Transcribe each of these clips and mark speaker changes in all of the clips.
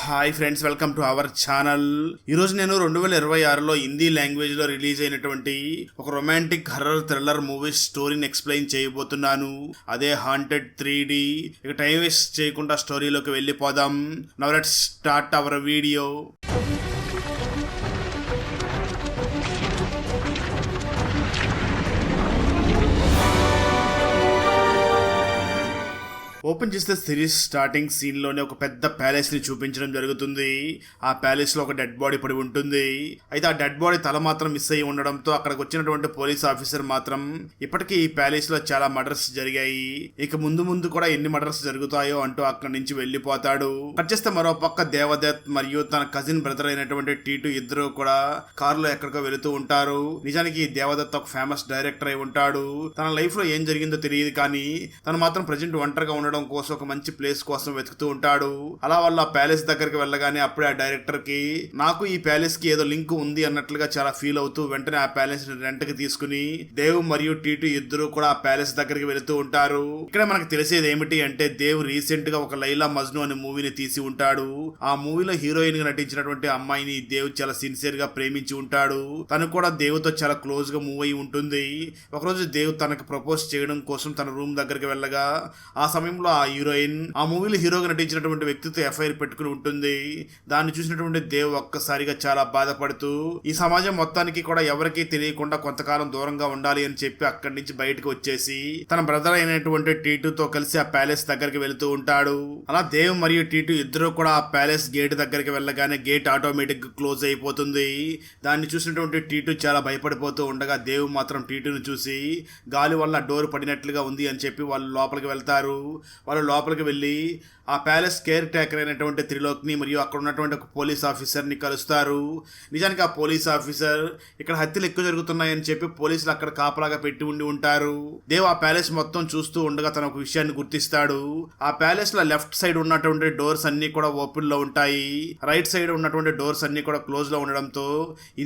Speaker 1: Hi friends, welcome to our channel. ఈరోజు నేను 2026లో హిందీ లాంగ్వేజ్లో రిలీజ్ అయినటువంటి ఒక రొమాంటిక్ హర్రర్ థ్రిల్లర్ మూవీ స్టోరీని ఎక్స్ప్లెయిన్ చేయబోతున్నాను. అదే హాంటెడ్ 3D. ఇక టైం వేస్ట్ చేయకుండా స్టోరీలోకి వెళ్ళిపోదాం. Now let's start our video. Open చేస్తే సిరీస్ స్టార్టింగ్ సీన్లోనే ఒక పెద్ద ప్యాలెస్ని చూపించడం జరుగుతుంది. ఆ ప్యాలెస్లో ఒక డెడ్ బాడీ పడి ఉంటుంది. అయితే ఆ డెడ్ బాడీ తల మాత్రం మిస్ అయ్యి ఉండడంతో అక్కడికి వచ్చినటువంటి పోలీస్ ఆఫీసర్ మాత్రం ఇప్పటికీ ఈ ప్యాలెస్లో చాలా మర్డర్స్ జరిగాయి, ఇక ముందు ముందు కూడా ఎన్ని మర్డర్స్ జరుగుతాయో అంటూ అక్కడి నుంచి వెళ్ళిపోతాడు. కట్ చేస్తే మరో పక్క దేవదత్ మరియు తన కజిన్ బ్రదర్ అయినటువంటి టీటు ఇద్దరు కూడా కారులో ఎక్కడికో వెళుతూ ఉంటారు. నిజానికి దేవదత్ ఒక ఫేమస్ డైరెక్టర్ అయి ఉంటాడు. తన లైఫ్ లో ఏం జరిగిందో తెలియదు, కానీ తను మాత్రం ప్రజెంట్ ఒంటరిగా ఉండడం కోసం ఒక మంచి ప్లేస్ కోసం వెతుకుతూ ఉంటాడు. అలా వాళ్ళ ప్యాలెస్ దగ్గరికి వెళ్ళగానే అప్పుడే ఆ డైరెక్టర్ కి నాకు ఈ ప్యాలెస్ కి ఏదో లింక్ ఉంది అన్నట్లుగా చాలా ఫీల్ అవుతూ వెంటనే ఆ ప్యాలెస్ ని రెంట్ కి తీసుకుని దేవ్ మరియు టీటు ఇద్దరు కూడా ఆ ప్యాలెస్ దగ్గరికి వెళుతూ ఉంటారు. ఇక్కడ మనకు తెలిసేది ఏమిటి అంటే దేవ్ రీసెంట్ గా ఒక లైలా మజ్ను అనే మూవీని తీసి ఉంటాడు. ఆ మూవీలో హీరోయిన్ గా నటించినటువంటి అమ్మాయిని దేవ్ చాలా సిన్సియర్ గా ప్రేమించి ఉంటాడు. తను కూడా దేవ్ తో చాలా క్లోజ్ గా మూవ్ అయి ఉంటుంది. ఒకరోజు దేవ్ తనకు ప్రపోజ్ చేయడం కోసం తన రూమ్ దగ్గరికి వెళ్ళగా ఆ సమయంలో ఆ హీరోయిన్ ఆ మూవీలో హీరోగా నటించినటువంటి వ్యక్తితో ఎఫ్ఐఆర్ పెట్టుకుని ఉంటుంది. దాన్ని చూసినటువంటి దేవ్ ఒక్కసారిగా చాలా బాధపడుతూ ఈ సమాజం మొత్తానికి కూడా ఎవరికీ తెలియకుండా కొంతకాలం దూరంగా ఉండాలి అని చెప్పి అక్కడి నుంచి బయటకు వచ్చేసి తన బ్రదర్ అయినటువంటి టీటుతో కలిసి ఆ ప్యాలెస్ దగ్గరికి వెళుతూ ఉంటాడు. అలా దేవ్ మరియు టీటు ఇద్దరు కూడా ఆ ప్యాలెస్ గేట్ దగ్గరికి వెళ్ళగానే గేట్ ఆటోమేటిక్ క్లోజ్ అయిపోతుంది. దాన్ని చూసినటువంటి టీటు చాలా భయపడిపోతూ ఉండగా దేవ్ మాత్రం టీటును చూసి గాలి వల్ల డోర్ పడినట్లుగా ఉంది అని చెప్పి వాళ్ళు లోపలికి వెళ్తారు. వాళ్ళు లోపలికి వెళ్ళి ఆ ప్యాలెస్ కేర్ టేకర్ అయినటువంటి త్రిలోక్ని మరియు అక్కడ ఉన్నటువంటి ఒక పోలీస్ ఆఫీసర్ని కలుస్తారు. నిజానికి ఆ పోలీస్ ఆఫీసర్ ఇక్కడ హత్యలు ఎక్కువ జరుగుతున్నాయని చెప్పి పోలీసులు అక్కడ కాపలాగా పెట్టి ఉండి ఉంటారు. దేవ్ ఆ ప్యాలెస్ మొత్తం చూస్తూ ఉండగా తన ఒక విషయాన్ని గుర్తిస్తాడు. ఆ ప్యాలెస్ లో లెఫ్ట్ సైడ్ ఉన్నటువంటి డోర్స్ అన్ని కూడా ఓపెన్ లో ఉంటాయి, రైట్ సైడ్ ఉన్నటువంటి డోర్స్ అన్ని కూడా క్లోజ్ లో ఉండడంతో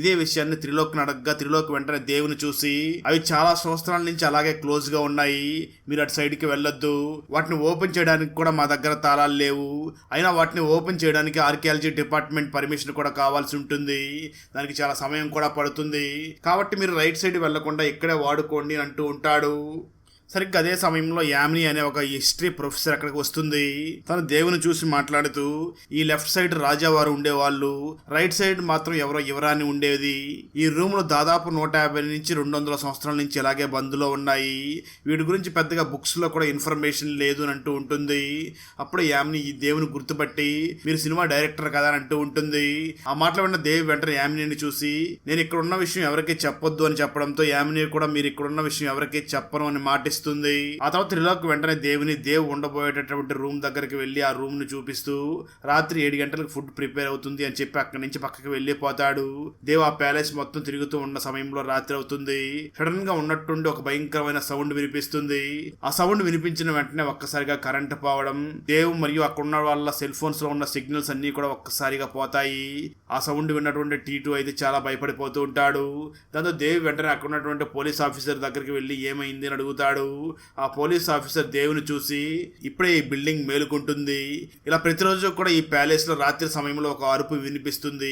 Speaker 1: ఇదే విషయాన్ని త్రిలోక్ని అడగగా త్రిలోక్ వెంటనే దేవుని చూసి అవి చాలా సంవత్సరాల నుంచి అలాగే క్లోజ్ గా ఉన్నాయి, మీరు అటు సైడ్ కి వెళ్ళొద్దు, వాటిని ఓపెన్ చేయడానికి కూడా మా దగ్గర తాళాలు లేవు, అయినా వాటిని ఓపెన్ చేయడానికి ఆర్కియాలజీ డిపార్ట్మెంట్ పర్మిషన్ కూడా కావాల్సి ఉంటుంది, దానికి చాలా సమయం కూడా పడుతుంది, కాబట్టి మీరు రైట్ సైడ్ వెళ్లకుండా ఇక్కడే వాడుకోండి అంటూ ఉంటాడు. సరిగ్గా అదే సమయంలో యామిని అనే ఒక హిస్టరీ ప్రొఫెసర్ అక్కడికి వస్తుంది. తను దేవుని చూసి మాట్లాడుతూ ఈ లెఫ్ట్ సైడ్ రాజావారు ఉండేవాళ్ళు, రైట్ సైడ్ మాత్రం ఎవరో యువరాణి ఉండేది, ఈ రూమ్ లో దాదాపు 150 నుంచి 200 సంవత్సరాల నుంచి ఇలాగే బందులో ఉన్నాయి, వీటి గురించి పెద్దగా బుక్స్ లో కూడా ఇన్ఫర్మేషన్ లేదు అని అంటూ ఉంటుంది. అప్పుడు యామిని ఈ దేవుని గుర్తుపట్టి మీరు సినిమా డైరెక్టర్ కదా అని అంటూ ఉంటుంది. ఆ మాటలు విన్న దేవి వెంటనే యామినిని చూసి నేను ఇక్కడ ఉన్న విషయం ఎవరికీ చెప్పొద్దు అని చెప్పడంతో యామిని కూడా మీరు ఇక్కడ ఉన్న విషయం ఎవరికీ చెప్పను అని మాటిస్తుంది. ఆ తర్వాత త్రిలోక్ వెంటనే దేవ్ ఉండబోయేటటువంటి రూమ్ దగ్గరికి వెళ్లి ఆ రూమ్ ను చూపిస్తూ రాత్రి 7 గంటలకు ఫుడ్ ప్రిపేర్ అవుతుంది అని చెప్పి అక్కడి నుంచి పక్కకి వెళ్ళిపోతాడు. దేవ్ ఆ ప్యాలెస్ మొత్తం తిరుగుతూ ఉన్న సమయంలో రాత్రి అవుతుంది. సడన్ గా ఉన్నట్టుండి ఒక భయంకరమైన సౌండ్ వినిపిస్తుంది. ఆ సౌండ్ వినిపించిన వెంటనే ఒక్కసారిగా కరెంట్ పోవడం, దేవ్ మరియు అక్కడ ఉన్న వాళ్ళ సెల్ ఫోన్స్ లో ఉన్న సిగ్నల్స్ అన్ని కూడా ఒక్కసారిగా పోతాయి. ఆ సౌండ్ విన్నటువంటి టీటు అయితే చాలా భయపడిపోతూ ఉంటాడు. దాంతో దేవ్ వెంటనే అక్కడ ఉన్నటువంటి పోలీస్ ఆఫీసర్ దగ్గరికి వెళ్లి ఏమైంది అని అడుగుతాడు. ఆ పోలీస్ ఆఫీసర్ దేవుని చూసి ఇప్పుడే ఈ బిల్డింగ్ మేలుకుంటుంది, ఇలా ప్రతిరోజు కూడా ఈ ప్యాలెస్ లో రాత్రి సమయంలో ఒక అరుపు వినిపిస్తుంది,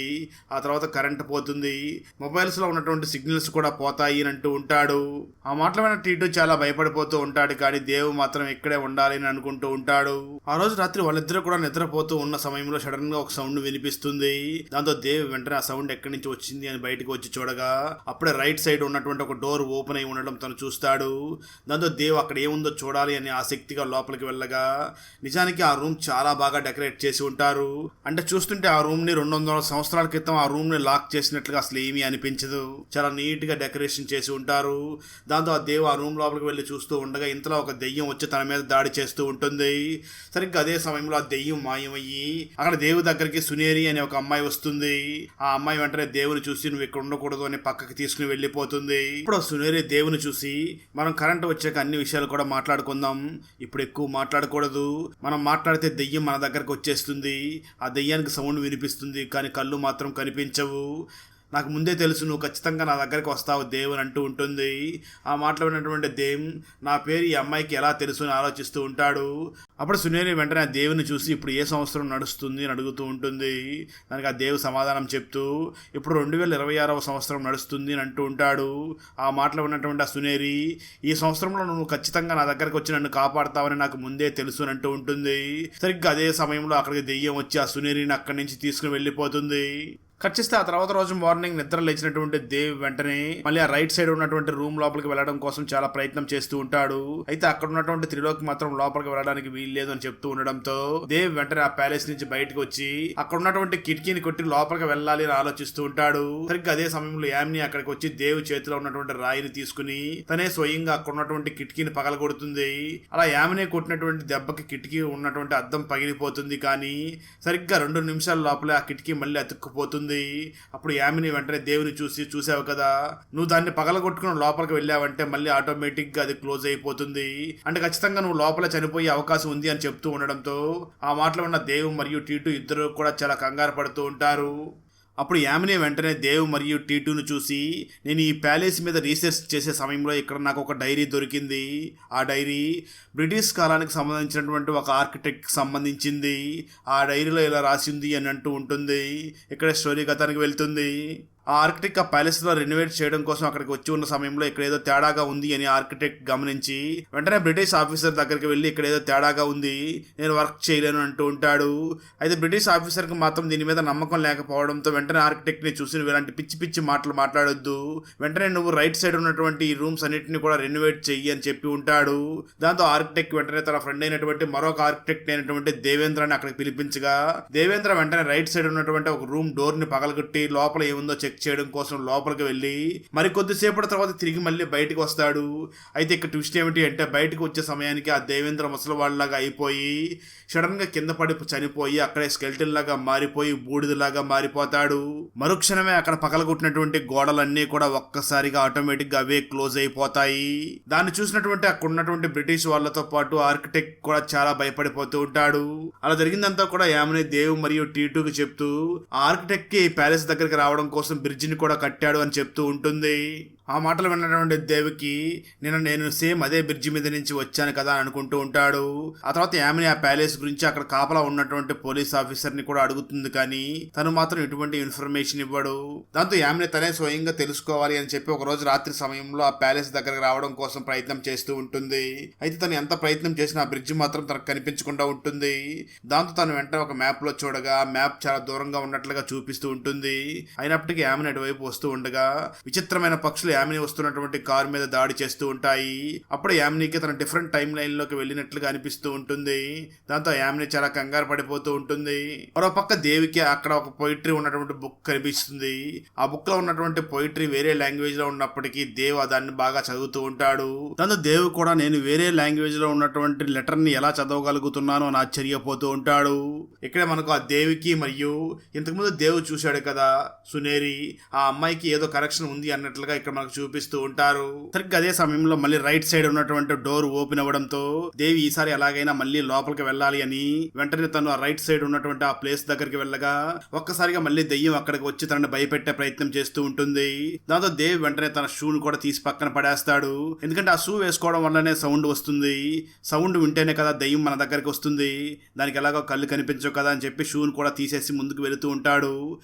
Speaker 1: ఆ తర్వాత కరెంట్ పోతుంది, మొబైల్స్ లో ఉన్నటువంటి సిగ్నల్స్ కూడా పోతాయి అని అంటూ ఉంటాడు. ఆ మాటలమైన టీటు చాలా భయపడిపోతూ ఉంటాడు, కానీ దేవు మాత్రం ఇక్కడే ఉండాలి అని అనుకుంటూ ఉంటాడు. ఆ రోజు రాత్రి వాళ్ళిద్దరూ కూడా నిద్రపోతూ ఉన్న సమయంలో సడన్ గా ఒక సౌండ్ వినిపిస్తుంది. దాంతో దేవ్ వెంటనే ఆ సౌండ్ ఎక్కడి నుంచి వచ్చింది అని బయటకు వచ్చి చూడగా అప్పుడే రైట్ సైడ్ ఉన్నటువంటి ఒక డోర్ ఓపెన్ అయి ఉండడం తను చూస్తాడు. దాంతో దేవ్ అక్కడ ఏముందో చూడాలి అని ఆసక్తిగా లోపలికి వెళ్ళగా నిజానికి ఆ రూమ్ చాలా బాగా డెకరేట్ చేసి ఉంటారు. అంటే చూస్తుంటే ఆ రూమ్ ని 200 సంవత్సరాల క్రితం ఆ రూమ్ ని లాక్ చేసినట్లుగా అసలు ఏమీ అనిపించదు, చాలా నీట్ గా డెకరేషన్ చేసి ఉంటారు. దాంతో ఆ దేవ్ ఆ రూమ్ లోపలికి వెళ్ళి చూస్తూ ఉండగా ఇంతలో ఒక దెయ్యం వచ్చి తన మీద దాడి చేస్తూ ఉంటుంది. సరిగ్గా అదే సమయంలో ఆ దెయ్యం మాయమయ్యి అక్కడ దేవు దగ్గరికి సునేరి అనే ఒక అమ్మాయి వస్తుంది. ఆ అమ్మాయి వెంటనే దేవుని చూసి నువ్వు ఇక్కడ ఉండకూడదు అని పక్కకి తీసుకుని వెళ్ళిపోతుంది. ఇప్పుడు సునేరి దేవుని చూసి మనం కరెంట్ వచ్చాక అన్ని విషయాలు కూడా మాట్లాడుకుందాం, ఇప్పుడు ఎక్కువ మాట్లాడకూడదు, మనం మాట్లాడితే దెయ్యం మన దగ్గరకు వచ్చేస్తుంది, ఆ దెయ్యానికి సౌండ్ వినిపిస్తుంది కానీ కళ్ళు మాత్రం కనిపించవు, నాకు ముందే తెలుసు నువ్వు ఖచ్చితంగా నా దగ్గరికి వస్తావు దేవ్ అని అంటూ ఉంటుంది. ఆ మాటలు విన్నటువంటి దేవ్ నా పేరు ఈ అమ్మాయికి ఎలా తెలుసు అని ఆలోచిస్తూ ఉంటాడు. అప్పుడు సునేరి వెంటనే ఆ దేవుని చూసి ఇప్పుడు ఏ సంవత్సరం నడుస్తుంది అని అడుగుతూ ఉంటుంది. దానికి ఆ దేవ్ సమాధానం చెప్తూ ఇప్పుడు 2026వ సంవత్సరం నడుస్తుంది అని అంటూ ఉంటాడు. ఆ మాటలు విన్నటువంటి ఆ సునేరి ఈ సంవత్సరంలో నువ్వు ఖచ్చితంగా నా దగ్గరకు వచ్చి నన్ను కాపాడుతావని నాకు ముందే తెలుసు అని అంటూ ఉంటుంది. సరిగ్గా అదే సమయంలో అక్కడికి దెయ్యం వచ్చి ఆ సునేరిని అక్కడి నుంచి తీసుకుని వెళ్ళిపోతుంది. కట్ చేస్తే ఆ తర్వాత రోజు మార్నింగ్ నిద్ర లేచినటువంటి దేవ్ వెంటనే మళ్ళీ ఆ రైట్ సైడ్ ఉన్నటువంటి రూమ్ లోపలికి వెళ్ళడం కోసం చాలా ప్రయత్నం చేస్తూ ఉంటాడు. అయితే అక్కడ ఉన్నటువంటి త్రిలోక్ మాత్రం లోపలికి వెళ్ళడానికి వీలు లేదు అని చెప్తూ ఉండడంతో దేవ్ వెంటనే ఆ ప్యాలెస్ నుంచి బయటకు వచ్చి అక్కడ ఉన్నటువంటి కిటికీని కొట్టి లోపలికి వెళ్ళాలి అని ఆలోచిస్తూ ఉంటాడు. సరిగ్గా అదే సమయంలో యామిని అక్కడికి వచ్చి దేవ్ చేతిలో ఉన్నటువంటి రాయిని తీసుకుని తనే స్వయంగా అక్కడ ఉన్నటువంటి కిటికీని పగలగొడుతుంది. అలా యామిని కొట్టినటువంటి దెబ్బకి కిటికీ ఉన్నటువంటి అద్దం పగిలిపోతుంది. కానీ సరిగ్గా 2 నిమిషాల లోపలే ఆ కిటికీ మళ్ళీ అతుక్కుపోతుంది. అప్పుడు యామిని వెంటనే దేవుని చూసావు కదా, నువ్వు దాన్ని పగలగొట్టుకుని లోపలికి వెళ్ళావంటే మళ్ళీ ఆటోమేటిక్ గా అది క్లోజ్ అయిపోతుంది, అంటే ఖచ్చితంగా నువ్వు లోపల చనిపోయే అవకాశం ఉంది అని చెప్తూ ఉండడంతో ఆ మాటలో ఉన్న దేవ్ మరియు టీటు ఇద్దరు కూడా చాలా కంగారు పడుతూ ఉంటారు. అప్పుడు యామిని వెంటనే దేవ్ మరియు టీటూను చూసి నేను ఈ ప్యాలెస్ మీద రీసెర్చ్ చేసే సమయంలో ఇక్కడ నాకు ఒక డైరీ దొరికింది. ఆ డైరీ బ్రిటిష్ కాలానికి సంబంధించినటువంటి ఒక ఆర్కిటెక్ట్కి సంబంధించింది. ఆ డైరీలో ఇలా రాసింది అని అంటూ ఉంటుంది. ఇక్కడ స్టోరీ కథానికి వెళ్తుంది. ఆ ఆర్కిటెక్ట్ ఆ ప్యాలెస్లో రెనోవేట్ చేయడం కోసం అక్కడికి వచ్చి ఉన్న సమయంలో ఇక్కడ ఏదో తేడాగా ఉంది అని ఆర్కిటెక్ట్ గమనించి వెంటనే బ్రిటిష్ ఆఫీసర్ దగ్గరికి వెళ్ళి ఇక్కడ ఏదో తేడాగా ఉంది, నేను వర్క్ చేయలేను అంటూ ఉంటాడు. అయితే బ్రిటిష్ ఆఫీసర్కి మాత్రం దీని మీద నమ్మకం లేకపోవడంతో వెంటనే ఆర్కిటెక్ట్ని చూసి ఇలాంటి పిచ్చి పిచ్చి మాటలు మాట్లాడొద్దు, వెంటనే నువ్వు రైట్ సైడ్ ఉన్నటువంటి ఈ రూమ్స్ అన్నిటిని కూడా రెనోవేట్ చెయ్యి అని చెప్పి ఉంటాడు. దాంతో ఆర్కిటెక్ట్ వెంటనే తన ఫ్రెండ్ అయినటువంటి మరొక ఆర్కిటెక్ట్ అయినటువంటి దేవేంద్రని అక్కడికి పిలిపించగా దేవేంద్ర వెంటనే రైట్ సైడ్ ఉన్నటువంటి ఒక రూమ్ డోర్ ని పగలగొట్టి లోపల ఏముందో చెక్ చేయడం కోసం లోపలికి వెళ్ళి మరి కొద్దిసేపటి తర్వాత తిరిగి మళ్ళీ బయటకు వస్తాడు. అయితే ఇక్కడ ట్విస్ట్ ఏమిటి అంటే బయటకు వచ్చే సమయానికి ఆ దేవేంద్ర ముసలివాళ్ళలాగా అయిపోయి సడన్ గా కింద పడి చనిపోయి అక్కడే స్కెల్టన్ లాగా మారిపోయి బూడిదలాగా మారిపోతాడు. మరుక్షణమే అక్కడ పగలగొట్టినటువంటి గోడలన్నీ కూడా ఒక్కసారిగా ఆటోమేటిక్ గా అవే క్లోజ్ అయిపోతాయి. దాన్ని చూసినటువంటి అక్కడ ఉన్నటువంటి బ్రిటిష్ వాళ్ళతో పాటు ఆర్కిటెక్ట్ కూడా చాలా భయపడిపోతూ ఉంటాడు. అలా జరిగిందంతా కూడా యామిని దేవ్ మరియు టీటూకి చెప్తూ ఆ ఆర్కిటెక్ట్ కి ప్యాలెస్ దగ్గరికి రావడం కోసం బ్రిడ్జిని కూడా కట్టాడు అని చెప్తూ ఉంటుంది. ఆ మాటలు విన్నటువంటి దేవికి నేను సేమ్ అదే బ్రిడ్జి మీద నుంచి వచ్చాను కదా అని అనుకుంటూ ఉంటాడు. ఆ తర్వాత యామిని ఆ ప్యాలెస్ గురించి అక్కడ కాపలా ఉన్నటువంటి పోలీస్ ఆఫీసర్ ని కూడా అడుగుతుంది, కానీ తను మాత్రం ఎటువంటి ఇన్ఫర్మేషన్ ఇవ్వడు. దాంతో యామిని తనే స్వయంగా తెలుసుకోవాలి అని చెప్పి ఒక రోజు రాత్రి సమయంలో ఆ ప్యాలెస్ దగ్గరకు రావడం కోసం ప్రయత్నం చేస్తూ ఉంటుంది. అయితే తను ఎంత ప్రయత్నం చేసినా ఆ బ్రిడ్జి మాత్రం తనకు కనిపించకుండా ఉంటుంది. దాంతో తను వెంటనే ఒక మ్యాప్ లో చూడగా ఆ మ్యాప్ చాలా దూరంగా ఉన్నట్లుగా చూపిస్తూ ఉంటుంది. అయినప్పటికీ యామిని అటువైపు వస్తూ ఉండగా విచిత్రమైన పక్షులు యామిని వస్తున్నటువంటి కారు మీద దాడి చేస్తూ ఉంటాయి. అప్పుడు యామినికి తన డిఫరెంట్ టైం లైన్ లోకి వెళ్ళినట్లుగా అనిపిస్తూ ఉంటుంది. దాంతో యామిని చాలా కంగారు పడిపోతూ ఉంటుంది. మరో పక్క దేవికి అక్కడ ఒక పోయిటరీ ఉన్నటువంటి బుక్ కనిపిస్తుంది. ఆ బుక్ లో ఉన్నటువంటి పోయిటరీ వేరే లాంగ్వేజ్ లో ఉన్నప్పటికీ దేవ్ దాన్ని బాగా చదువుతూ ఉంటాడు. దాంతో దేవ్ కూడా నేను వేరే లాంగ్వేజ్ లో ఉన్నటువంటి లెటర్ ని ఎలా చదవగలుగుతున్నానో అని ఆశ్చర్యపోతూ ఉంటాడు. ఇక్కడ మనకు ఆ దేవికి మరియు ఇంతకుముందు దేవ్ చూశాడు కదా సునేరి, ఆ అమ్మాయికి ఏదో కరెక్షన్ ఉంది అన్నట్లుగా ఇక్కడ మనకు చూపిస్తూ ఉంటారు. సరిగ్గా అదే సమయంలో మళ్ళీ రైట్ సైడ్ ఉన్నటువంటి డోర్ ఓపెన్ అవ్వడంతో దేవి ఈసారి ఎలాగైనా మళ్ళీ లోపలికి వెళ్ళాలి అని వెంటనే తను ఆ రైట్ సైడ్ ఉన్నటువంటి ఆ ప్లేస్ దగ్గరికి వెళ్ళగా ఒక్కసారిగా మళ్ళీ దెయ్యం అక్కడికి వచ్చి తనని భయపెట్టే ప్రయత్నం చేస్తూ ఉంటుంది. దాంతో దేవి వెంటనే తన షూను కూడా తీసి పక్కన పడేస్తాడు. ఎందుకంటే ఆ షూ వేసుకోవడం వల్లనే సౌండ్ వస్తుంది, సౌండ్ వింటేనే కదా దెయ్యం మన దగ్గరికి వస్తుంది, దానికి ఎలాగో కళ్ళు కనిపించవు కదా అని చెప్పి షూను కూడా తీసేసి ముందుకు వెళుతూ ఉంటాడు.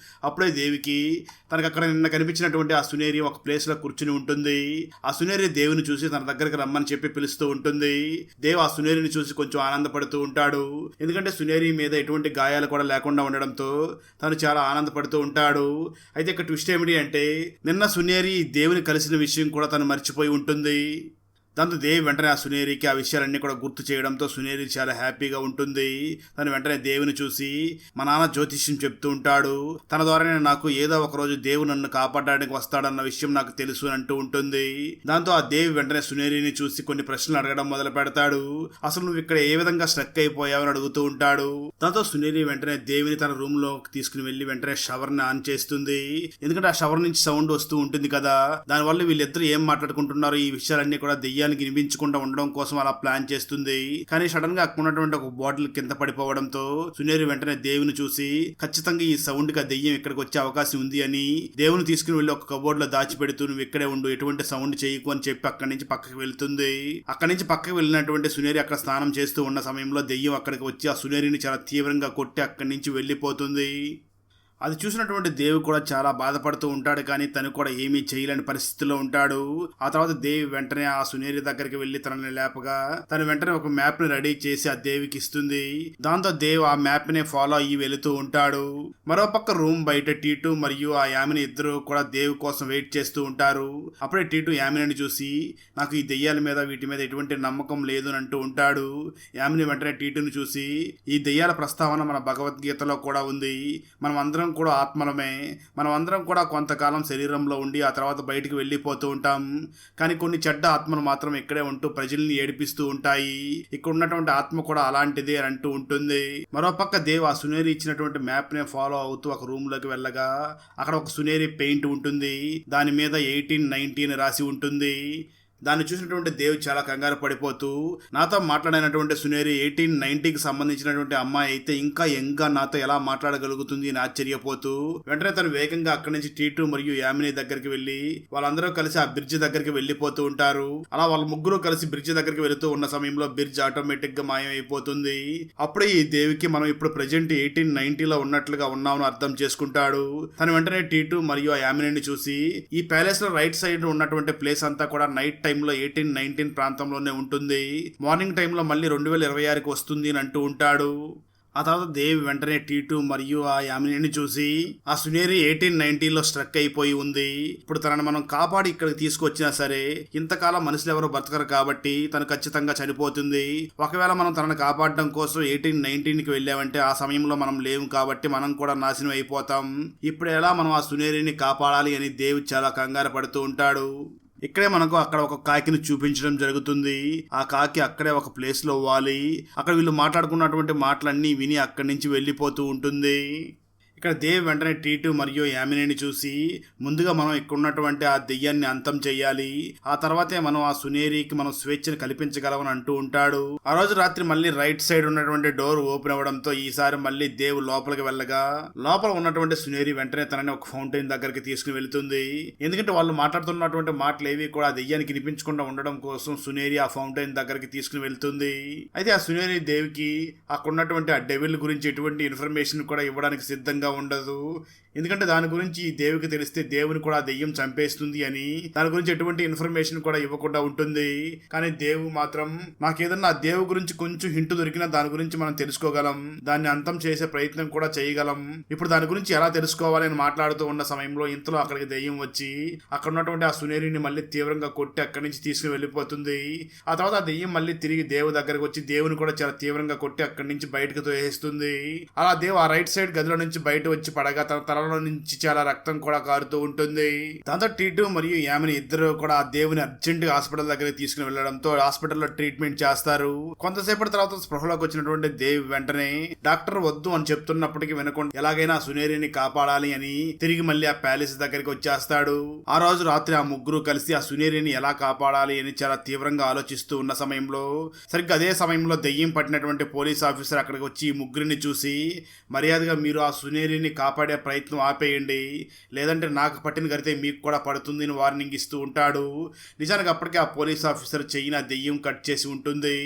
Speaker 1: అప్పుడే దేవికి తనకు అక్కడ నిన్న కనిపించినటువంటి ఆ సునేరి ఒక ప్లేస్ లో కూర్చుని ఉంటుంది. ఆ సునేరి దేవుని చూసి తన దగ్గరికి రమ్మని చెప్పి పిలుస్తూ ఉంటుంది. దేవ్ ఆ సునేరిని చూసి కొంచెం ఆనందపడుతూ ఉంటాడు. ఎందుకంటే సునేరి మీద ఎటువంటి గాయాలు కూడా లేకుండా ఉండడంతో తను చాలా ఆనందపడుతూ ఉంటాడు. అయితే ఇక్కడ ట్విస్ట్ ఏమిటి అంటే నిన్న సునేరి దేవుని కలిసిన విషయం కూడా తను మర్చిపోయి ఉంటుంది. దాంతో దేవి వెంటనే ఆ సునేరికి ఆ విషయాలన్నీ కూడా గుర్తు చేయడంతో సునేరి చాలా హ్యాపీగా ఉంటుంది. తను వెంటనే దేవుని చూసి మా నాన్న జ్యోతిష్యం చెప్తూ ఉంటాడు, తన ద్వారానే నాకు ఏదో ఒక రోజు దేవు నన్ను కాపాడడానికి వస్తాడన్న విషయం నాకు తెలుసు అని అంటూ ఉంటుంది. దాంతో ఆ దేవి వెంటనే సునేరిని చూసి కొన్ని ప్రశ్నలు అడగడం మొదలు పెడతాడు. అసలు నువ్వు ఇక్కడ ఏ విధంగా స్ట్రక్ అయిపోయావని అడుగుతూ ఉంటాడు. దాంతో సునేరి వెంటనే దేవిని తన రూమ్ లోకి తీసుకుని వెళ్లి వెంటనే షవర్ ని ఆన్ చేస్తుంది. ఎందుకంటే ఆ షవర్ నుంచి సౌండ్ వస్తూ ఉంటుంది కదా, దానివల్ల వీళ్ళిద్దరు ఏం మాట్లాడుకుంటున్నారో ఈ విషయాలన్నీ కూడా దెయ్యాలు దెయ్యానికి వినిపించకుండా ఉండడం కోసం అలా ప్లాన్ చేస్తుంది. కానీ సడన్ గా అక్కడ ఉన్నటువంటి ఒక బాటిల్ కింద పడిపోవడంతో సునేరి వెంటనే దేవుని చూసి ఖచ్చితంగా ఈ సౌండ్ కి ఆ దెయ్యం ఇక్కడికి వచ్చే అవకాశం ఉంది అని దేవుని తీసుకుని వెళ్లి ఒక కబోర్డ్ లో దాచిపెడుతూ నువ్వు ఇక్కడే ఉండు, ఎటువంటి సౌండ్ చేయకు అని చెప్పి అక్కడి నుంచి పక్కకి వెళ్తుంది. అక్కడి నుంచి పక్కకి వెళ్ళినటువంటి సునేరి అక్కడ స్నానం చేస్తూ ఉన్న సమయంలో దెయ్యం అక్కడికి వచ్చి ఆ సునేరిని చాలా తీవ్రంగా కొట్టి అక్కడి నుంచి వెళ్ళిపోతుంది. అది చూసినటువంటి దేవి కూడా చాలా బాధపడుతూ ఉంటాడు. కానీ తను కూడా ఏమీ చేయలేని పరిస్థితిలో ఉంటాడు. ఆ తర్వాత దేవి వెంటనే ఆ సునేరి దగ్గరికి వెళ్లి తనని లేపగా తను వెంటనే ఒక మ్యాప్ ని రెడీ చేసి ఆ దేవికి ఇస్తుంది. దాంతో దేవ్ ఆ మ్యాప్ ని ఫాలో అయ్యి వెళుతూ ఉంటాడు. మరోపక్క రూమ్ బయట టీటు మరియు ఆ యామిని ఇద్దరు కూడా దేవి కోసం వెయిట్ చేస్తూ ఉంటారు. అప్పుడే టీటు యామిని చూసి నాకు ఈ దెయ్యాల మీద వీటి మీద ఎటువంటి నమ్మకం లేదు అని అంటూ ఉంటాడు. యామిని వెంటనే టీటుని చూసి ఈ దెయ్యాల ప్రస్తావన మన భగవద్గీతలో కూడా ఉంది, మనం అందరం కూడా ఆత్మలమే, మనం అందరం కూడా కొంతకాలం శరీరంలో ఉండి ఆ తర్వాత బయటికి వెళ్ళిపోతూ ఉంటాం. కానీ కొన్ని చెడ్డ ఆత్మలు మాత్రం ఇక్కడే ఉంటూ ప్రజల్ని ఏడిపిస్తూ ఉంటాయి, ఇక్కడ ఉన్నటువంటి ఆత్మ కూడా అలాంటిదే అని అంటూ ఉంటుంది. మరోపక్క దేవ్ ఆ సునేరి ఇచ్చినటువంటి మ్యాప్ నే ఫాలో అవుతూ ఒక రూమ్ లోకి వెళ్ళగా అక్కడ ఒక సునేరి పెయింట్ ఉంటుంది. దాని మీద 1819 రాసి ఉంటుంది. దాన్ని చూసినటువంటి దేవ్ చాలా కంగారు పడిపోతూ నాతో మాట్లాడినటువంటి సునేరి 1890కి సంబంధించినటువంటి అమ్మాయి అయితే ఇంకా యంగ్గా నాతో ఎలా మాట్లాడగలుగుతుంది అని ఆశ్చర్యపోతూ వెంటనే తను వేగంగా అక్కడి నుంచి టీటు మరియు యామిని దగ్గరికి వెళ్లి వాళ్ళందరూ కలిసి ఆ బ్రిడ్జ్ దగ్గరికి వెళ్లిపోతూ ఉంటారు. అలా వాళ్ళ ముగ్గురు కలిసి బ్రిడ్జ్ దగ్గరికి వెళుతూ ఉన్న సమయంలో బ్రిడ్జ్ ఆటోమేటిక్ గా మాయమైపోతుంది. అప్పుడే ఈ దేవికి మనం ఇప్పుడు ప్రెజెంట్ 1890లో ఉన్నట్లుగా ఉన్నామని అర్థం చేసుకుంటాడు. తను వెంటనే టీటు మరియు ఆ యామిని చూసి ఈ ప్యాలెస్ లో రైట్ సైడ్ ఉన్నటువంటి ప్లేస్ అంతా కూడా నైట్ టైంలో 1819 ప్రాంతంలోనే ఉంటుంది, మార్నింగ్ టైంలో మళ్ళీ 2026కి వస్తుంది అని అంటూ ఉంటాడు. ఆ తర్వాత దేవి వెంటనే టీటు మరియు ఆ యామిని చూసి ఆ సునేరి 1890లో స్ట్రక్ అయిపోయి ఉంది, ఇప్పుడు తనను మనం కాపాడి ఇక్కడికి తీసుకొచ్చినా సరే ఇంతకాలం మనుషులు ఎవరు బ్రతకరు కాబట్టి తను ఖచ్చితంగా చనిపోతుంది. ఒకవేళ మనం తనను కాపాడడం కోసం 1819కి వెళ్ళామంటే ఆ సమయంలో మనం లేవు కాబట్టి మనం కూడా నాశనం అయిపోతాం. ఇప్పుడు ఎలా మనం ఆ సునేరిని కాపాడాలి అని దేవి చాలా కంగారు పడుతూ ఉంటాడు. ఇక్కడే మనకు అక్కడ ఒక కాకిని చూపించడం జరుగుతుంది. ఆ కాకి అక్కడే ఒక ప్లేస్ లో వాలి అక్కడ వీళ్ళు మాట్లాడుకున్నటువంటి మాటలన్నీ విని అక్కడి నుంచి వెళ్ళిపోతూ ఉంటుంది. ఇక్కడ దేవ్ వెంటనే టీటు మరియు యామిని చూసి ముందుగా మనం ఇక్కడ ఉన్నటువంటి ఆ దెయ్యాన్ని అంతం చెయ్యాలి, ఆ తర్వాతే మనం ఆ సునేరికి మనం స్వేచ్ఛను కల్పించగలమని అంటూ ఉంటాడు. ఆ రోజు రాత్రి మళ్ళీ రైట్ సైడ్ ఉన్నటువంటి డోర్ ఓపెన్ అవ్వడంతో ఈసారి మళ్ళీ దేవ్ లోపలికి వెళ్ళగా లోపల ఉన్నటువంటి సునేరి వెంటనే తనని ఒక ఫౌంటైన్ దగ్గరికి తీసుకుని వెళుతుంది. ఎందుకంటే వాళ్ళు మాట్లాడుతున్నటువంటి మాటలు ఏవి కూడా ఆ దెయ్యానికి వినిపించకుండా ఉండడం కోసం సునేరి ఆ ఫౌంటైన్ దగ్గరికి తీసుకుని వెళ్తుంది. అయితే ఆ సునేరి దేవికి అక్కడ ఉన్నటువంటి ఆ డెవిల్ గురించి ఎటువంటి ఇన్ఫర్మేషన్ కూడా ఇవ్వడానికి సిద్ధంగా ఉండదు. ఎందుకంటే దాని గురించి దేవికి తెలిస్తే దేవుని కూడా దెయ్యం చంపేస్తుంది అని దాని గురించి ఎటువంటి ఇన్ఫర్మేషన్ కూడా ఇవ్వకుండా ఉంటుంది. కానీ దేవు మాత్రం నాకేదన్నా ఆ దేవు గురించి కొంచెం హింట్ దొరికినా దాని గురించి మనం తెలుసుకోగలం, దాన్ని అంతం చేసే ప్రయత్నం కూడా చేయగలం. ఇప్పుడు దాని గురించి ఎలా తెలుసుకోవాలి అని మాట్లాడుతూ ఉన్న సమయంలో ఇంతలో అక్కడికి దెయ్యం వచ్చి అక్కడ ఉన్నటువంటి ఆ సునేరిని మళ్ళీ తీవ్రంగా కొట్టి అక్కడి నుంచి తీసుకుని వెళ్ళిపోతుంది. ఆ తర్వాత ఆ దెయ్యం మళ్ళీ తిరిగి దేవు దగ్గరకు వచ్చి దేవుని కూడా చాలా తీవ్రంగా కొట్టి అక్కడి నుంచి బయటకు తోసేస్తుంది. అలా దేవు ఆ రైట్ సైడ్ గదిలో నుంచి బయట వచ్చి పడగా తన తలలో నుంచి చాలా రక్తం కూడా కారుతూ ఉంటుంది. దాంతో టీటు మరియు యామిని ఇద్దరు కూడా ఆ దేవుని అర్జెంట్ హాస్పిటల్ దగ్గరికి తీసుకుని వెళ్లడంతో హాస్పిటల్లో ట్రీట్మెంట్ చేస్తారు. కొంతసేపటి తర్వాత స్పృహలోకి వచ్చినటువంటి దేవ్ వెంటనే డాక్టర్ వద్దు అని చెప్తున్నప్పటికీ వినకుండా ఎలాగైనా సునేరిని కాపాడాలి అని తిరిగి మళ్ళీ ఆ ప్యాలెస్ దగ్గరికి వచ్చేస్తాడు. ఆ రోజు రాత్రి ఆ ముగ్గురు కలిసి ఆ సునేరిని ఎలా కాపాడాలి అని చాలా తీవ్రంగా ఆలోచిస్తూ ఉన్న సమయంలో సరిగ్గా అదే సమయంలో దెయ్యం పట్టినటువంటి పోలీస్ ఆఫీసర్ అక్కడికి వచ్చి ఈ ముగ్గురిని చూసి మర్యాదగా మీరు ఆ సునేరిని కాపాడే ప్రయత్నం ఆపేయండి, లేదంటే నాకు పట్టిన గరితే మీకు కూడా పడుతుంది అని వార్నింగ్ ఇస్తూ ఉంటాడు. నిజానికి అప్పటికే ఆ పోలీస్ ఆఫీసర్ చెయ్యిన దెయ్యం కట్ చేసి ఉంటుంది.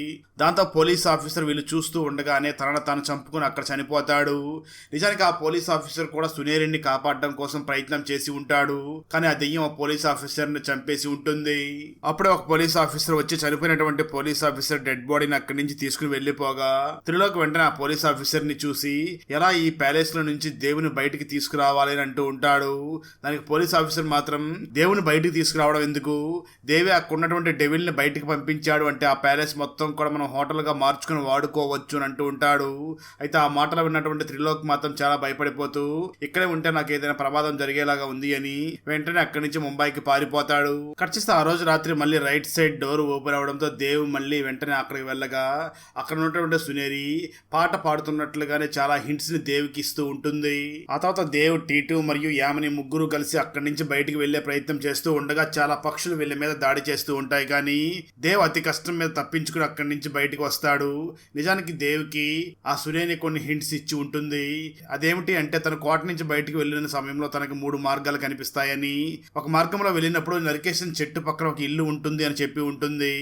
Speaker 1: దాంతో పోలీస్ ఆఫీసర్ వీళ్ళు చూస్తూ ఉండగానే తనను తాను చంపుకుని అక్కడ చనిపోతాడు. నిజానికి ఆ పోలీస్ ఆఫీసర్ కూడా సునేరిని కాపాడడం కోసం ప్రయత్నం చేసి ఉంటాడు. కానీ ఆ దెయ్యం ఆ పోలీస్ ఆఫీసర్ ని చంపేసి ఉంటుంది. అప్పుడే ఒక పోలీస్ ఆఫీసర్ వచ్చి చనిపోయినటువంటి పోలీస్ ఆఫీసర్ డెడ్ బాడీని అక్కడి నుంచి తీసుకుని వెళ్లిపోగా త్రిలోక్ వెంటనే ఆ పోలీస్ ఆఫీసర్ ని చూసి ఎలా ఈ ప్యాలెస్ లో నుంచి దేవుని బయటికి తీసుకురావాలి అని అంటూ ఉంటాడు. దానికి పోలీస్ ఆఫీసర్ మాత్రం దేవుని బయటికి తీసుకురావడం ఎందుకు, దేవి అక్కడ ఉన్నటువంటి డెవిల్ ని బయటికి పంపించాడు అంటే ఆ ప్యాలెస్ మొత్తం కూడా మనం హోటల్ గా మార్చుకుని వాడుకోవచ్చు అని అంటూ ఉంటాడు. అయితే ఆ మాటలు విన్నటువంటి త్రిలోక్ మాత్రం చాలా భయపడిపోతూ ఇక్కడే ఉంటే నాకు ఏదైనా ప్రమాదం జరిగేలాగా ఉంది అని వెంటనే అక్కడి నుంచి ముంబైకి పారిపోతాడు. కట్ చేస్తే ఆ రోజు రాత్రి మళ్ళీ రైట్ సైడ్ డోర్ ఓపెన్ అవడంతో దేవ్ మళ్ళీ వెంటనే అక్కడికి వెళ్ళగా అక్కడ ఉన్నటువంటి సునేరి పాట పాడుతున్నట్లుగానే చాలా హింట్స్ ని దేవికి ఇస్తూ ఉంటుంది. ఉంటుంది. ఆ తర్వాత దేవ్, టీటు మరియు యామిని ముగ్గురు కలిసి అక్కడి నుంచి బయటికి వెళ్లే ప్రయత్నం చేస్తూ ఉండగా చాలా పక్షులు వీళ్ళ మీద దాడి చేస్తూ ఉంటాయి. కానీ దేవ్ అతి కష్టం మీద తప్పించుకుని అక్కడి నుంచి బయటికి వస్తాడు. నిజానికి దేవ్ కి ఆ సునేని కొన్ని హింట్స్ ఇచ్చి ఉంటుంది. అదేమిటి అంటే తన కోట నుంచి బయటికి వెళ్ళిన సమయంలో తనకి 3 మార్గాలు కనిపిస్తాయని, ఒక మార్గంలో వెళ్ళినప్పుడు నరికేషన్ చెట్టు పక్కన ఒక ఇల్లు ఉంటుంది అని చెప్పి ఉంటుంది.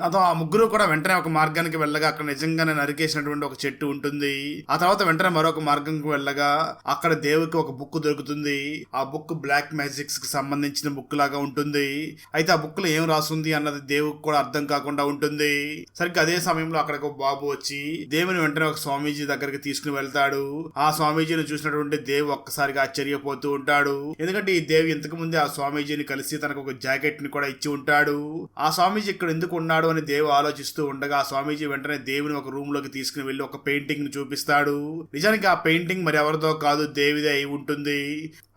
Speaker 1: దాంతో ఆ ముగ్గురు కూడా వెంటనే ఒక మార్గానికి వెళ్ళగా అక్కడ నిజంగానే నరికేసినటువంటి ఒక చెట్టు ఉంటుంది. ఆ తర్వాత వెంటనే మరొక మార్గంకి వెళ్ళగా అక్కడ దేవుకి ఒక బుక్ దొరుకుతుంది. ఆ బుక్ బ్లాక్ మ్యాజిక్స్ కి సంబంధించిన బుక్ లాగా ఉంటుంది. అయితే ఆ బుక్ లో ఏం రాస్తుంది అన్నది దేవుకి కూడా అర్థం కాకుండా ఉంటుంది. సరిగ్గా అదే సమయంలో అక్కడికి ఒక బాబు వచ్చి దేవుని వెంటనే ఒక స్వామీజీ దగ్గరికి తీసుకుని వెళ్తాడు. ఆ స్వామీజీని చూసినటువంటి దేవ్ ఒక్కసారిగా ఆశ్చర్యపోతూ ఉంటాడు. ఎందుకంటే ఈ దేవ్ ఇంతకు ముందే ఆ స్వామీజీని కలిసి తనకు ఒక జాకెట్ ని కూడా ఇచ్చి ఉంటాడు. ఆ స్వామీజీ ఇక్కడ ఎందుకు ఉన్నాడు అని దేవ్ ఆలోచిస్తూ ఉండగా ఆ స్వామీజీ వెంటనే దేవుని ఒక రూమ్ లోకి తీసుకుని వెళ్లి ఒక పెయింటింగ్ ని చూపిస్తాడు. నిజానికి ఆ పెయింటింగ్ మరి ఎవరిదో కాదు, దేవిదే అయి ఉంటుంది.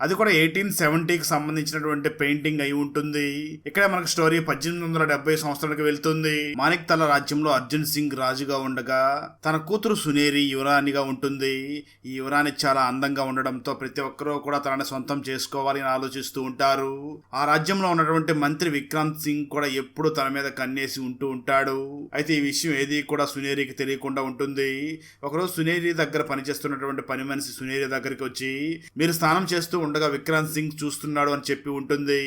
Speaker 1: అది కూడా 1870కి సంబంధించినటువంటి పెయింటింగ్ అయి ఉంటుంది. ఇక్కడ మనకు స్టోరీ 1870 సంవత్సరానికి వెళ్తుంది. మాణిక్ తల రాజ్యంలో అర్జున్ సింగ్ రాజుగా ఉండగా తన కూతురు సునేరి యువరాణిగా ఉంటుంది. ఈ యువరాణి చాలా అందంగా ఉండడంతో ప్రతి ఒక్కరూ కూడా తనని సొంతం చేసుకోవాలి అని ఆలోచిస్తూ ఉంటారు. ఆ రాజ్యంలో ఉన్నటువంటి మంత్రి విక్రాంత్ సింగ్ కూడా ఎప్పుడు తన మీద కన్నేసి ఉంటూ ఉంటాడు. అయితే ఈ విషయం ఏది కూడా సునేరికి తెలియకుండా ఉంటుంది. ఒకరోజు సునేరి దగ్గర పనిచేస్తున్నటువంటి పని మనిషి సునేరి దగ్గరికి వచ్చి మీరు స్నానం చేస్తూ ఉండగా విక్రాంత్ సింగ్ చూస్తున్నాడు అని చెప్పి ఉంటుంది.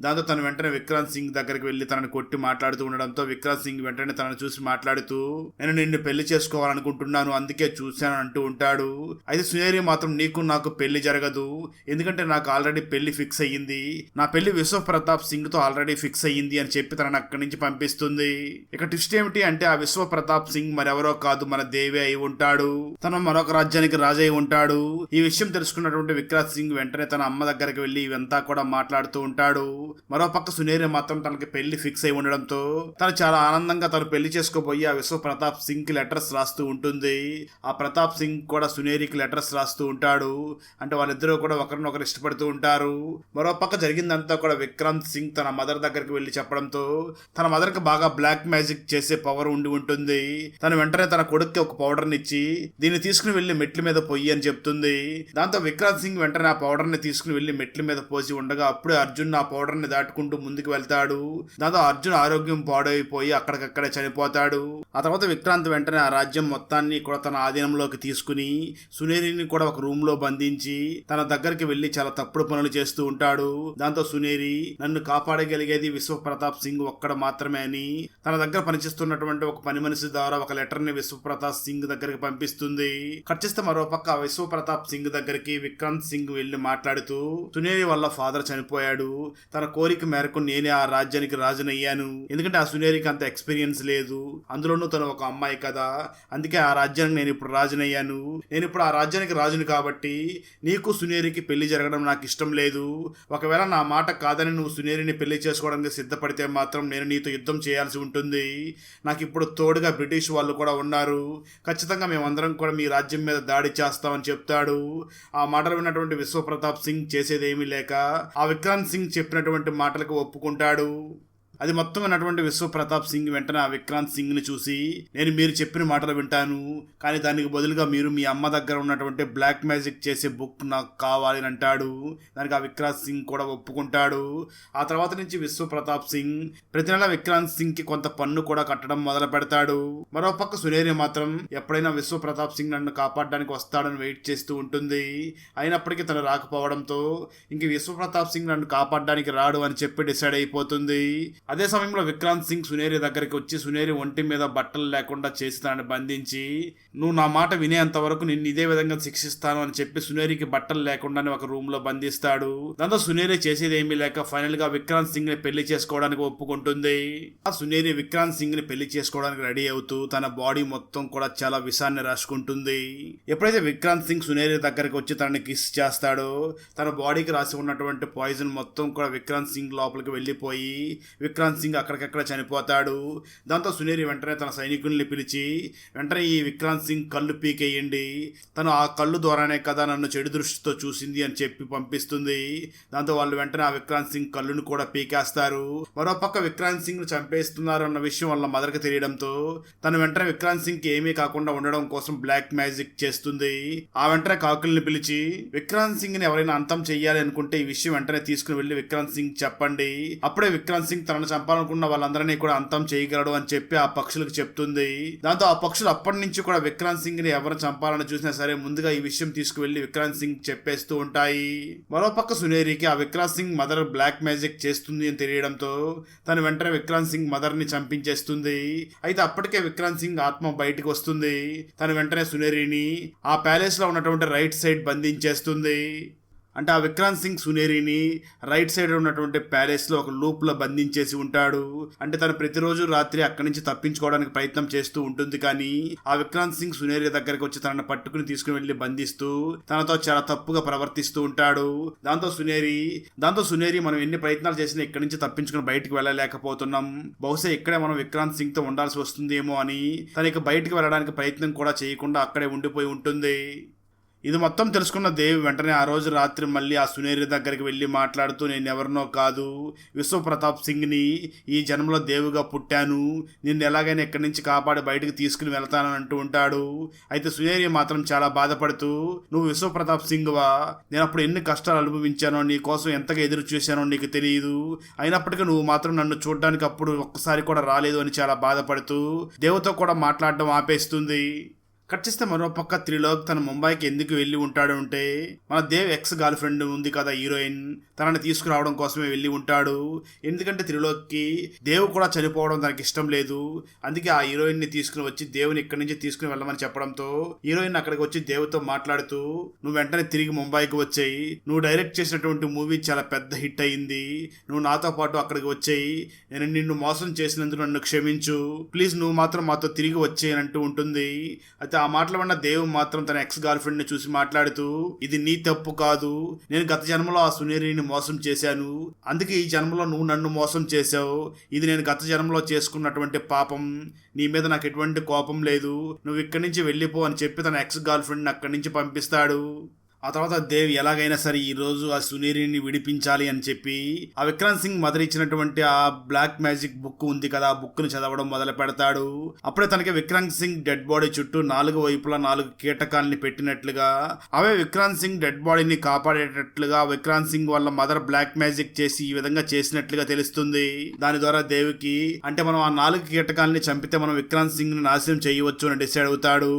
Speaker 1: దాంతో తను వెంటనే విక్రాంత్ సింగ్ దగ్గరికి వెళ్లి తనని కొట్టి మాట్లాడుతూ ఉండడంతో విక్రాంత్ సింగ్ వెంటనే తనను చూసి మాట్లాడుతూ నేను నిన్ను పెళ్లి చేసుకోవాలనుకుంటున్నాను, అందుకే చూశాను అంటూ ఉంటాడు. అయితే సునేరి మాత్రం నీకు నాకు పెళ్లి జరగదు, ఎందుకంటే నాకు ఆల్రెడీ పెళ్లి ఫిక్స్ అయ్యింది, నా పెళ్లి విశ్వ ప్రతాప్ సింగ్ తో ఆల్రెడీ ఫిక్స్ అయ్యింది అని చెప్పి తనని అక్కడి నుంచి పంపిస్తుంది. ఇక ట్విస్ట్ ఏమిటి అంటే ఆ విశ్వ ప్రతాప్ సింగ్ మరెవరో కాదు, మన దేవే అయి ఉంటాడు. తను మరొక రాజ్యానికి రాజు అయి ఉంటాడు. ఈ విషయం తెలుసుకున్నటువంటి విక్రాంత్ సింగ్ వెంటనే తన అమ్మ దగ్గరికి వెళ్లి ఇవంతా కూడా మాట్లాడుతూ ఉంటాడు. మరోపక్క సునేరి మాత్రం తనకి పెళ్లి ఫిక్స్ అయి ఉండడంతో తను చాలా ఆనందంగా తను పెళ్లి చేసుకోబోయి ఆ విశ్వ ప్రతాప్ సింగ్ కి లెటర్స్ రాస్తూ ఉంటుంది. ఆ ప్రతాప్ సింగ్ కూడా సునేరికి లెటర్స్ రాస్తూ ఉంటాడు. అంటే వాళ్ళిద్దరూ కూడా ఒకరినొకరు ఇష్టపడుతూ ఉంటారు. మరోపక్క జరిగిందంతా కూడా విక్రాంత్ సింగ్ తన మదర్ దగ్గరికి వెళ్లి చెప్పడంతో తన మదర్ కి బాగా బ్లాక్ మ్యాజిక్ చేసే పవర్ ఉండి ఉంటుంది. తను వెంటనే తన కొడుక్కి ఒక పౌడర్ నిచ్చి దీన్ని తీసుకుని వెళ్లి మెట్ల మీద పొయ్యి అని చెప్తుంది. దాంతో విక్రాంత్ సింగ్ వెంటనే ఆ పౌడర్ ని తీసుకుని వెళ్లి మెట్ల మీద పోసి ఉండగా అప్పుడే అర్జున్ ఆ పౌడర్ ని దాటుకుంటూ ముందుకు వెళ్తాడు. దాంతో అర్జున్ ఆరోగ్యం పాడైపోయి అక్కడికక్కడే చనిపోతాడు. ఆ తర్వాత విక్రాంత్ వెంటనే ఆ రాజ్యం మొత్తాన్ని కూడా తన ఆధీనంలోకి తీసుకుని సునేరిని కూడా ఒక రూమ్ లో బంధించి తన దగ్గరికి వెళ్లి చాలా తప్పుడు పనులు చేస్తూ ఉంటాడు. దాంతో సునేరి నన్ను కాపాడగలిగేది విశ్వ ప్రతాప్ సింగ్ ఒక్కడ మాత్రమే అని తన దగ్గర పనిచేస్తున్నటువంటి ఒక పని మనిషి ద్వారా ఒక లెటర్ ని విశ్వ ప్రతాప్ సింగ్ దగ్గరికి పంపిస్తుంది. కట్ చేస్తే మరోపక్క విశ్వ ప్రతాప్ సింగ్ దగ్గరికి విక్రాంత్ సింగ్ వెళ్లి మాట్లాడుతూ సునేరి వల్ల ఫాదర్ చనిపోయాడు, తన కోరిక మేరకు నేనే ఆ రాజ్యానికి రాజునయ్యాను, ఎందుకంటే ఆ సునేరికి అంత ఎక్స్పీరియన్స్ లేదు, అందులోనూ తను ఒక అమ్మాయి కదా, అందుకే ఆ రాజ్యానికి నేను ఇప్పుడు రాజునయ్యాను, నేను ఇప్పుడు ఆ రాజ్యానికి రాజుని కాబట్టి నీకు సునేరికి పెళ్లి జరగడం నాకు ఇష్టం లేదు, ఒకవేళ నా మాట కాదని నువ్వు సునేరిని పెళ్లి చేసుకోవడానికి సిద్ధపడితే మాత్రం నేను నీతో యుద్ధం చేయాల్సి ఉంటుంది, నాకు ఇప్పుడు తోడుగా బ్రిటిష్ వాళ్ళు కూడా ఉన్నారు, ఖచ్చితంగా మేమందరం కూడా మీ రాజ్యం మీద దాడి చేస్తామని చెప్తాడు. ఆ మాటలు విన్నటువంటి విశ్వ ప్రతాప్ సింగ్ చేసేదేమీ లేక ఆ విక్రాంత్ సింగ్ చెప్పినటువంటి మాటలకు ఒప్పుకుంటాడు. అది మొత్తం విన్నటువంటి విశ్వ ప్రతాప్ సింగ్ వెంటనే ఆ విక్రాంత్ సింగ్ ని చూసి నేను మీరు చెప్పిన మాటలు వింటాను, కానీ దానికి బదులుగా మీరు మీ అమ్మ దగ్గర ఉన్నటువంటి బ్లాక్ మ్యాజిక్ చేసే బుక్ నాకు కావాలి అని అంటాడు. దానికి ఆ విక్రాంత్ సింగ్ కూడా ఒప్పుకుంటాడు. ఆ తర్వాత నుంచి విశ్వ ప్రతాప్ సింగ్ ప్రతి నెల విక్రాంత్ సింగ్ కి కొంత పన్ను కూడా కట్టడం మొదలు పెడతాడు. మరోపక్క సునేరి మాత్రం ఎప్పుడైనా విశ్వ ప్రతాప్ సింగ్ నన్ను కాపాడడానికి వస్తాడని వెయిట్ చేస్తూ ఉంటుంది. అయినప్పటికీ తను రాకపోవడంతో ఇంక విశ్వ ప్రతాప్ సింగ్ నన్ను కాపాడడానికి రాడు అని చెప్పి డిసైడ్ అయిపోతుంది. అదే సమయంలో విక్రాంత్ సింగ్ సునేరి దగ్గరికి వచ్చి సునేరి ఒంటి మీద బట్టలు లేకుండా చేసి తనని బంధించి నువ్వు నా మాట వినేంత వరకు నిన్ను ఇదే విధంగా శిక్షిస్తాను అని చెప్పి సునేరికి బట్టలు లేకుండానే ఒక రూమ్ లో బంధిస్తాడు. దాంతో సునేరి చేసేది ఏమీ లేక ఫైనల్ గా విక్రాంత్ సింగ్ ని పెళ్లి చేసుకోవడానికి ఒప్పుకుంటుంది. ఆ సునేరి విక్రాంత్ సింగ్ ని పెళ్లి చేసుకోవడానికి రెడీ అవుతూ తన బాడీ మొత్తం కూడా చాలా విషాన్ని రాసుకుంటుంది. ఎప్పుడైతే విక్రాంత్ సింగ్ సునేరి దగ్గరికి వచ్చి తనని కిస్ చేస్తాడో తన బాడీకి రాసి ఉన్నటువంటి పాయిజన్ మొత్తం కూడా విక్రాంత్ సింగ్ లోపలికి వెళ్లిపోయి విక్రాంత్ సింగ్ అక్కడికక్కడ చనిపోతాడు. దాంతో సునేరి వెంటనే తన సైనికుల్ని పిలిచి వెంటనే ఈ విక్రాంత్ సింగ్ కళ్ళు పీకేయండి, తను ఆ కళ్ళు ద్వారానే కదా నన్ను చెడు దృష్టితో చూసింది అని చెప్పి పంపిస్తుంది. దాంతో వాళ్ళు వెంటనే ఆ విక్రాంత్ సింగ్ కళ్ళును కూడా పీకేస్తారు. మరోపక్క విక్రాంత్ సింగ్ ను చంపేస్తున్నారు అన్న విషయం వాళ్ళ మదర్కి తెలియడంతో తను వెంటనే విక్రాంత్ సింగ్ కి ఏమీ కాకుండా ఉండడం కోసం బ్లాక్ మ్యాజిక్ చేస్తుంది. ఆ వెంటనే కాకుల్ని పిలిచి విక్రాంత్ సింగ్ ని ఎవరైనా అంతం చెయ్యాలి అనుకుంటే ఈ విషయం వెంటనే తీసుకుని వెళ్లి విక్రాంత్ సింగ్ చెప్పండి, అప్పుడే విక్రాంత్ సింగ్ తనను చంపాలనుకున్న వాళ్ళందరినీ కూడా అంతం చేయగలడు అని చెప్పి ఆ పక్షులకు చెప్తుంది. దాంతో ఆ పక్షులు అప్పటి నుంచి కూడా విక్రాంత్ సింగ్ ని ఎవరు చంపాలని చూసినా సరే ముందుగా ఈ విషయం తీసుకువెళ్లి విక్రాంత్ సింగ్ చెప్పేస్తూ ఉంటాయి. మరోపక్క సునేరికి ఆ Vikrant Singh mother black magic చేస్తుంది అని తెలియడంతో తను వెంటనే విక్రాంత్ సింగ్ మదర్ ని చంపించేస్తుంది. అయితే అప్పటికే విక్రాంత్ సింగ్ ఆత్మ బయటకు వస్తుంది. తను వెంటనే సునేరిని ఆ ప్యాలెస్ లో ఉన్నటువంటి రైట్ సైడ్ బంధించేస్తుంది. అంటే ఆ విక్రాంత్ సింగ్ సునేరిని రైట్ సైడ్ ఉన్నటువంటి ప్యాలెస్లో ఒక లూప్లో బంధించేసి ఉంటాడు. అంటే తను ప్రతిరోజు రాత్రి అక్కడి నుంచి తప్పించుకోవడానికి ప్రయత్నం చేస్తూ ఉంటుంది. కానీ ఆ విక్రాంత్ సింగ్ సునేరి దగ్గరికి వచ్చి తనను పట్టుకుని తీసుకుని వెళ్లి బంధిస్తూ తనతో చాలా తప్పుగా ప్రవర్తిస్తూ ఉంటాడు. దాంతో సునేరి మనం ఎన్ని ప్రయత్నాలు చేసినా ఇక్కడి నుంచి తప్పించుకుని బయటికి వెళ్ళలేకపోతున్నాం, బహుశా ఇక్కడే మనం విక్రాంత్ సింగ్ తో ఉండాల్సి వస్తుందేమో అని తనకి బయటికి వెళ్ళడానికి ప్రయత్నం కూడా చేయకుండా అక్కడే ఉండిపోయి ఉంటుంది. ఇది మొత్తం తెలుసుకున్న దేవ్ వెంటనే ఆ రోజు రాత్రి మళ్ళీ ఆ సునేరి దగ్గరికి వెళ్ళి మాట్లాడుతూ నేను ఎవరినో కాదు, విశ్వప్రతాప్ సింగ్ని, ఈ జన్మలో దేవుగా పుట్టాను, నిన్ను ఎలాగైనా ఇక్కడి నుంచి కాపాడి బయటకు తీసుకుని వెళ్తానని అంటూ ఉంటాడు. అయితే సునేరి మాత్రం చాలా బాధపడుతూ నువ్వు విశ్వప్రతాప్ సింగ్వా, నేను అప్పుడు ఎన్ని కష్టాలు అనుభవించానో, నీ కోసం ఎంతగా ఎదురు చూశానో నీకు తెలియదు, అయినప్పటికీ నువ్వు మాత్రం నన్ను చూడడానికి అప్పుడు ఒక్కసారి కూడా రాలేదు అని చాలా బాధపడుతూ దేవుతో కూడా మాట్లాడడం ఆపేస్తుంది. కట్ చేస్తే మరోపక్క త్రిలోక్ తన ముంబైకి ఎందుకు వెళ్ళి ఉంటాడు అంటే మన దేవ్ ఎక్స్ గర్ల్ ఫ్రెండ్ ఉంది కదా హీరోయిన్, తనని తీసుకురావడం కోసమే వెళ్ళి ఉంటాడు. ఎందుకంటే త్రిలోక్కి దేవ్ కూడా చనిపోవడం తనకి ఇష్టం లేదు. అందుకే ఆ హీరోయిన్ ని తీసుకుని వచ్చి దేవుని ఇక్కడి నుంచి తీసుకుని వెళ్ళమని చెప్పడంతో హీరోయిన్ అక్కడికి వచ్చి దేవుతో మాట్లాడుతూ నువ్వు వెంటనే తిరిగి ముంబైకి వచ్చాయి, నువ్వు డైరెక్ట్ చేసినటువంటి మూవీ చాలా పెద్ద హిట్ అయింది, నువ్వు నాతో పాటు అక్కడికి వచ్చాయి, నేను నిన్ను మోసం చేసినందుకు నన్ను క్షమించు, ప్లీజ్ నువ్వు మాత్రం మాతో తిరిగి వచ్చేయని అంటూ ఉంటుంది. అయితే ఆ మాటలు విన్న దేవ్ మాత్రం తన ఎక్స్ గర్ల్ ఫ్రెండ్ ని చూసి మాట్లాడుతూ ఇది నీ తప్పు కాదు, నేను గత జన్మలో ఆ సునేరిని మోసం చేశాను, అందుకే ఈ జన్మలో నువ్వు నన్ను మోసం చేశావు, ఇది నేను గత జన్మలో చేసుకున్నటువంటి పాపం, నీ మీద నాకు ఎటువంటి కోపం లేదు, నువ్వు ఇక్కడి నుంచి వెళ్ళిపో అని చెప్పి తన ఎక్స్ గర్ల్ ఫ్రెండ్ అక్కడి నుంచి పంపిస్తాడు. ఆ తర్వాత దేవ్ ఎలాగైనా సరే ఈ రోజు ఆ సునేరిని విడిపించాలి అని చెప్పి ఆ విక్రాంత్ సింగ్ మదర్ ఇచ్చినటువంటి ఆ బ్లాక్ మ్యాజిక్ బుక్ ఉంది కదా, ఆ బుక్ ను చదవడం మొదలు పెడతాడు. అప్పుడే తనకి విక్రాంత్ సింగ్ డెడ్ బాడీ చుట్టూ 4 వైపులా 4 కీటకాల్ని పెట్టినట్లుగా, అవే విక్రాంత్ సింగ్ డెడ్ బాడీని కాపాడేటట్లుగా విక్రాంత్ సింగ్ వాళ్ళ మదర్ బ్లాక్ మ్యాజిక్ చేసి ఈ విధంగా చేసినట్లుగా తెలుస్తుంది. దాని ద్వారా దేవ్కి అంటే మనం ఆ 4 కీటకాల్ని చంపితే మనం విక్రాంత్ సింగ్ ని నాశనం చేయవచ్చు అని డిసైడ్ అవుతాడు.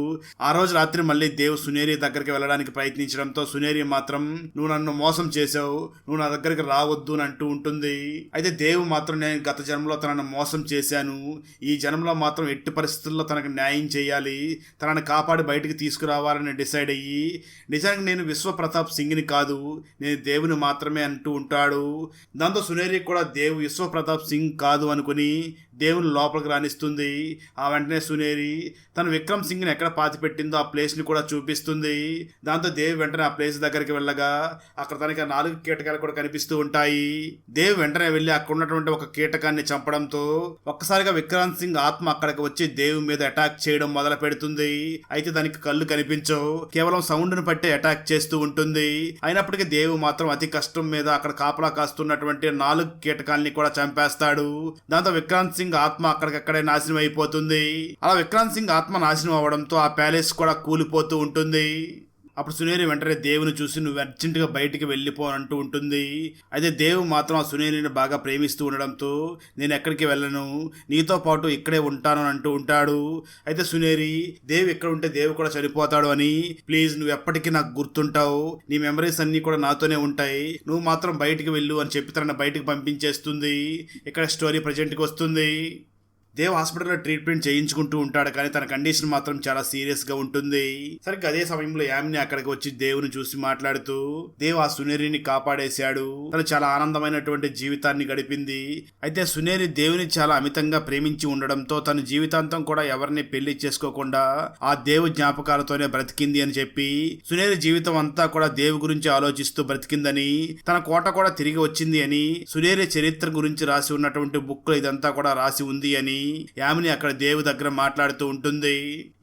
Speaker 1: ఆ రోజు రాత్రి మళ్ళీ దేవ్ సునేరి దగ్గరికి వెళ్ళడానికి ప్రయత్నించడం సునేరి మాత్రం నువ్వు నన్ను మోసం చేసావు, నువ్వు నా దగ్గరికి రావద్దు అని అంటూ ఉంటుంది. అయితే దేవ్ మాత్రం నేను గత జన్మలో తనను మోసం చేశాను, ఈ జన్మలో మాత్రం ఎట్టి పరిస్థితుల్లో తనకు న్యాయం చేయాలి, తనను కాపాడి బయటికి తీసుకురావాలని డిసైడ్ అయ్యి నిజానికి నేను విశ్వప్రతాప్ సింగ్ని కాదు, నేను దేవుని మాత్రమే అంటూ ఉంటాడు. దాంతో సునేరి కూడా దేవ్ విశ్వప్రతాప్ సింగ్ కాదు అనుకుని దేవుని లోపలికి రాణిస్తుంది. ఆ వెంటనే సునేరి తన విక్రమ్ సింగ్ ని ఎక్కడ పాతి పెట్టిందో ఆ ప్లేస్ ని కూడా చూపిస్తుంది. దాంతో దేవ్ వెంటనే ఆ ప్లేస్ దగ్గరికి వెళ్ళగా అక్కడ తనకి 4 కీటకాలు కూడా కనిపిస్తూ ఉంటాయి. దేవ్ వెంటనే వెళ్ళి అక్కడ ఉన్నటువంటి ఒక కీటకాన్ని చంపడంతో ఒక్కసారిగా విక్రాంత్ సింగ్ ఆత్మ అక్కడికి వచ్చి దేవ్ మీద అటాక్ చేయడం మొదలు పెడుతుంది. అయితే దానికి కళ్ళు కనిపించవు, కేవలం సౌండ్ ను బట్టి అటాక్ చేస్తూ ఉంటుంది. అయినప్పటికీ దేవ్ మాత్రం అతి కష్టం మీద అక్కడ కాపలా కాస్తున్నటువంటి 4 కీటకాల్ని కూడా చంపేస్తాడు. దాంతో విక్రాంత్ సింగ్ ఆత్మ అక్కడికక్కడే నాశనం అయిపోతుంది. అలా విక్రాంత్ సింగ్ ఆత్మ నాశనం అవడంతో ఆ ప్యాలెస్ కూడా కూలిపోతూ ఉంటుంది. అప్పుడు సునేరి వెంటనే దేవుని చూసి నువ్వు అర్జెంటుగా బయటికి వెళ్ళిపోనంటూ ఉంటుంది. అయితే దేవు మాత్రం ఆ సునేరిని బాగా ప్రేమిస్తూ ఉండడంతో నేను ఎక్కడికి వెళ్ళను, నీతో పాటు ఇక్కడే ఉంటాను అని అంటూ ఉంటాడు. అయితే సునేరి దేవు ఎక్కడ ఉంటే దేవు కూడా చనిపోతాడు అని, ప్లీజ్ నువ్వు ఎప్పటికీ నాకు గుర్తుంటావు, నీ మెమరీస్ అన్నీ కూడా నాతోనే ఉంటాయి, నువ్వు మాత్రం బయటికి వెళ్ళు అని చెప్పి తనని బయటికి పంపించేస్తుంది. ఇక్కడ స్టోరీ ప్రజెంట్కి వస్తుంది. దేవ్ హాస్పిటల్లో ట్రీట్మెంట్ చేయించుకుంటూ ఉంటాడు, కానీ తన కండిషన్ మాత్రం చాలా సీరియస్ గా ఉంటుంది. సరిగ్గా అదే సమయంలో యామిని అక్కడికి వచ్చి దేవుని చూసి మాట్లాడుతూ, దేవ్ ఆ సునేరిని కాపాడేశాడు, తను చాలా ఆనందమైనటువంటి జీవితాన్ని గడిపింది. అయితే సునేరి దేవుని చాలా అమితంగా ప్రేమించి ఉండడంతో తన జీవితాంతం కూడా ఎవరిని పెళ్లి చేసుకోకుండా ఆ దేవు జ్ఞాపకాలతోనే బ్రతికింది అని చెప్పి, సునేరి జీవితం అంతా కూడా దేవు గురించి ఆలోచిస్తూ బ్రతికిందని, తన కోట కూడా తిరిగి వచ్చింది అని, సునేరి చరిత్ర గురించి రాసి ఉన్నటువంటి బుక్ లో ఇదంతా కూడా రాసి ఉంది అని యామిని అక్కడ దేవు దగ్గర మాట్లాడుతూ ఉంటుంది.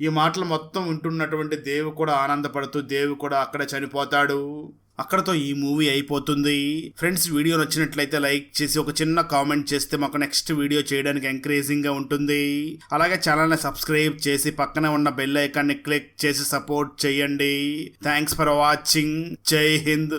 Speaker 1: ఈ మాటలు మొత్తం వింటున్నటువంటి దేవు కూడా ఆనందపడుతూ దేవు కూడా అక్కడ చనిపోతాడు. అక్కడతో ఈ మూవీ అయిపోతుంది. ఫ్రెండ్స్, వీడియో నచ్చినట్లయితే లైక్ చేసి ఒక చిన్న కామెంట్ చేస్తే మాకు నెక్స్ట్ వీడియో చేయడానికి ఎంకరేజింగ్ గా ఉంటుంది. అలాగే ఛానల్ని సబ్స్క్రైబ్ చేసి పక్కనే ఉన్న బెల్ ఐకాన్ని క్లిక్ చేసి సపోర్ట్ చేయండి. Thanks for watching. జై హింద్.